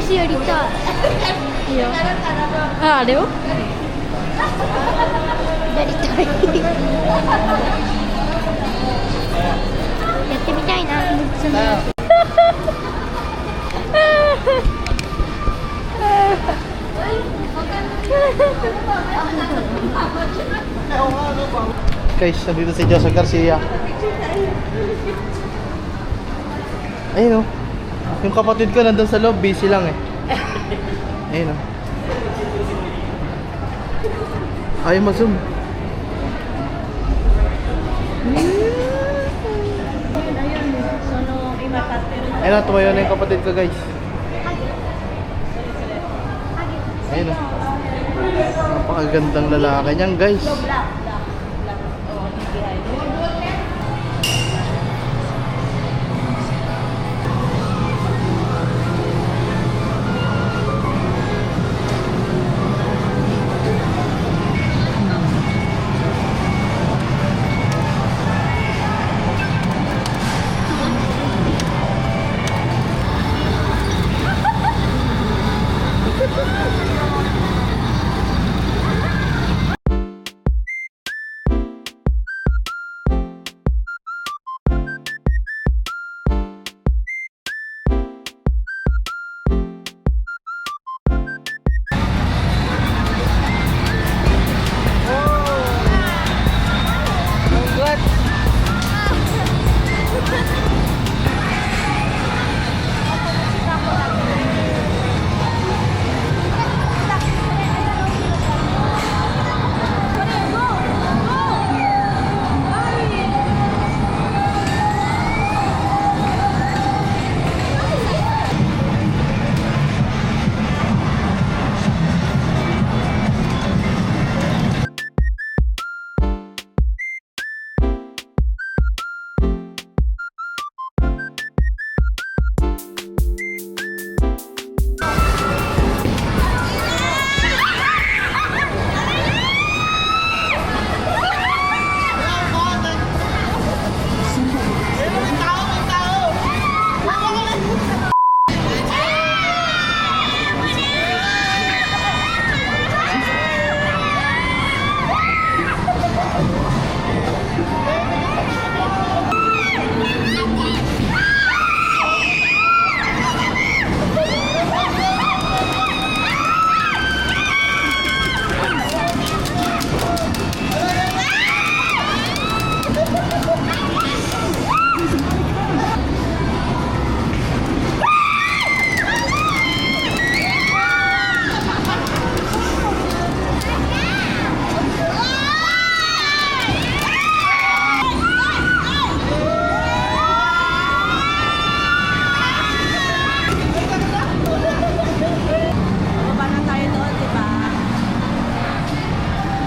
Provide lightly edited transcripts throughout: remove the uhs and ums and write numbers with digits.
私やりたい。いいよ。あ、あれをやりたい。やってみたいな。そのGuys, nandito si Joseph Garcia. Ayun o. Yung kapatid ko nandun sa loob, busy lang eh. Ayun o. Ayaw mag-zoom. Ayun o, tumayo na yung kapatid ko guys. Ayun o. Napakagandang lalaki niyan guys.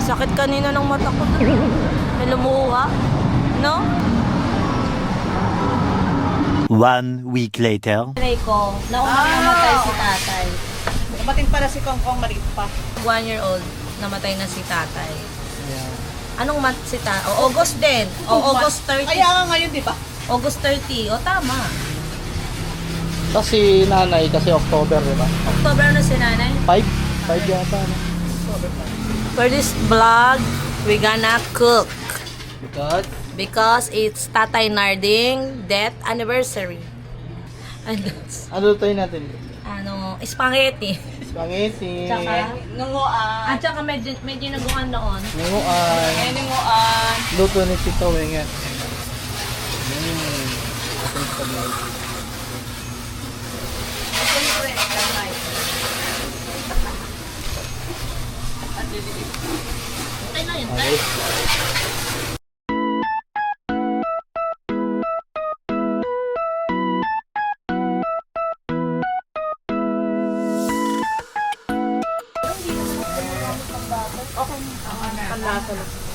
Sakit kanina ng mata ko. May lumuha. No? 1 week later. Try ko, nauna namatay si tatay. Dumating para si Kongkong maliit pa. 1 year old, namatay na si tatay. Anong month si tatay? August din. August 30. Kaya nga ngayon, di ba? August 30. O, tama. Kasi nanay, kasi October, di ba? October na si nanay. 5 yata, no? For this vlog, we gonna cook. Because Because it's Tatay Narding death anniversary. And ano tayo natin? spaghetti. Spaghetti. Tsaka, Nunguan. at saka medyo naguan noon. Nunguan. Nunguan. Luto ni Tito Wengan. Ating spaghetti. Okay na yun. Okay.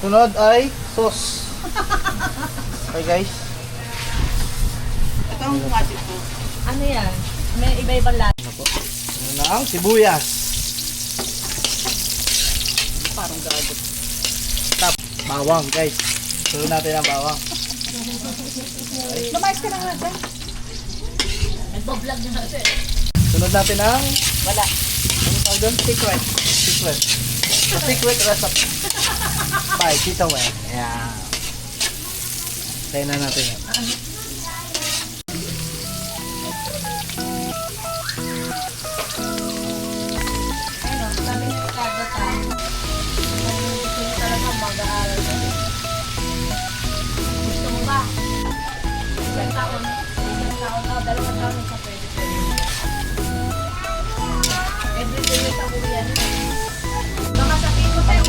Sunod ay sauce. Okay guys. Ito ang magic po. Ano yan? May iba-ibang lahat. Ano na ang sibuyas. Parang gago. Tap. Bawang guys. Sunod natin ang bawang. Lumayas ka na nga dyan. Nagbablog na natin. Sunod natin ang... Wala. Ano tawag doon? Secret. Secret. The secret recipe. By Tita Wen. Ayan. Tayo na natin yan. Ano, sabi ni Ricardo tayo. Gusto niyo talaga mag-aaral ka. Gusto mo ba? Isang taon na, 2 taon sa pwede. Everyday may tabuyan yan. Baka sabihin mo tayo,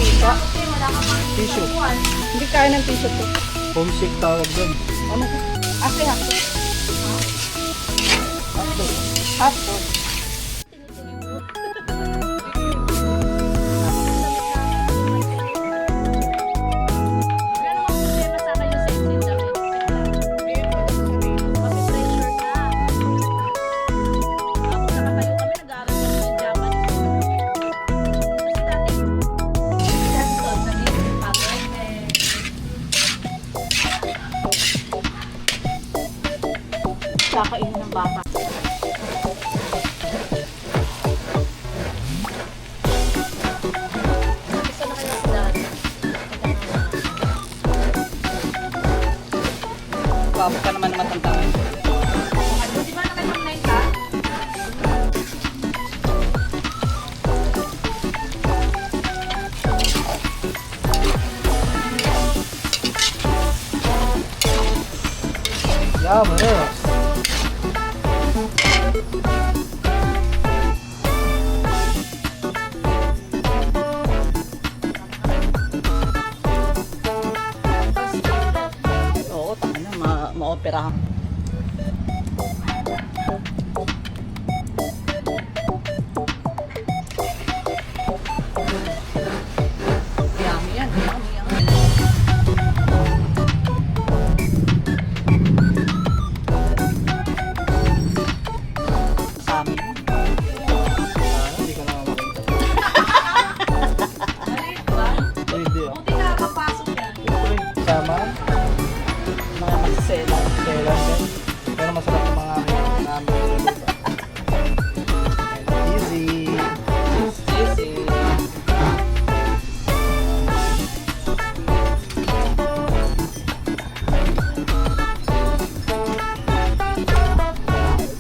wala ka pang Tissue. tubuan. Hindi kaya ng t-shirt ko. Homesick tawag doon. Ano ko? Ate, hapto. Hapto. Pero ang problema sa akin yung sensitive damit. Kasi pressure ka. Tapos nakatayo kami, nag-aaral kami ng Japanese. Kasi dati, doon sa Navy, Kakainin ng baka. Gusto na kayo sa dati. Babo ka naman na matanda. Di ba nakipag-9 ka? Yaman eh. Oo, taka na. Ma-opera. Yummy yan. Yummy yan. Sa amin. Hindi ko na makita. Maliit ba? Hindi ah. Buti nakakapasok yan. Sama. Mga masisela. Kailan din. Pero masarap yung mga namin. Easy. Easy.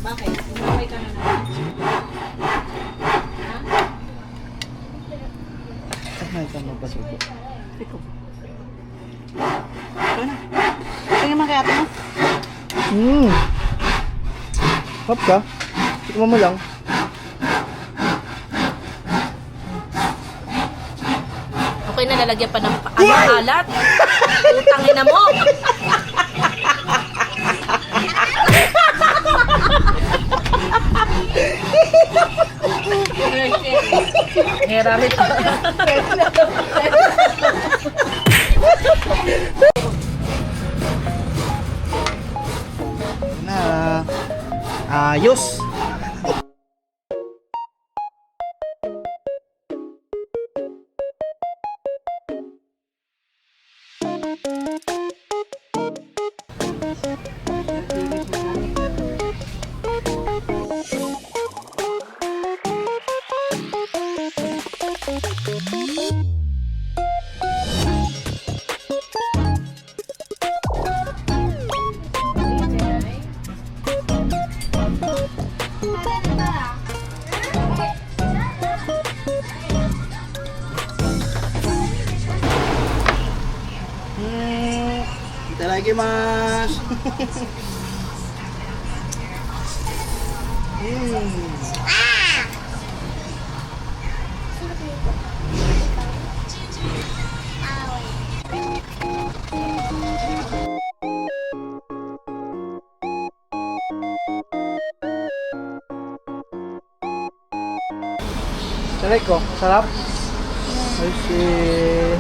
Bakit? Umuwi ka na naman. Saan na ito magpasubo? Ikaw. Ito na. Tingnan mo kay ate mo. Hop ka. Tikman mo lang. Okay na, lalagyan pa ng alat. Utangin na mo. Hera rin. Na. Ayos. Itadakimasu. Saray ko, sarap. I see.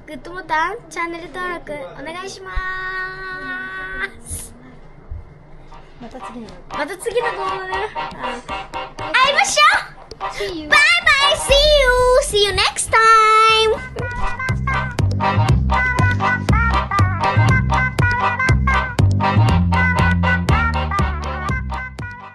グッドボタン、チャンネル登録お願いします。また次の動画で会いましょう。バイバイ See you next time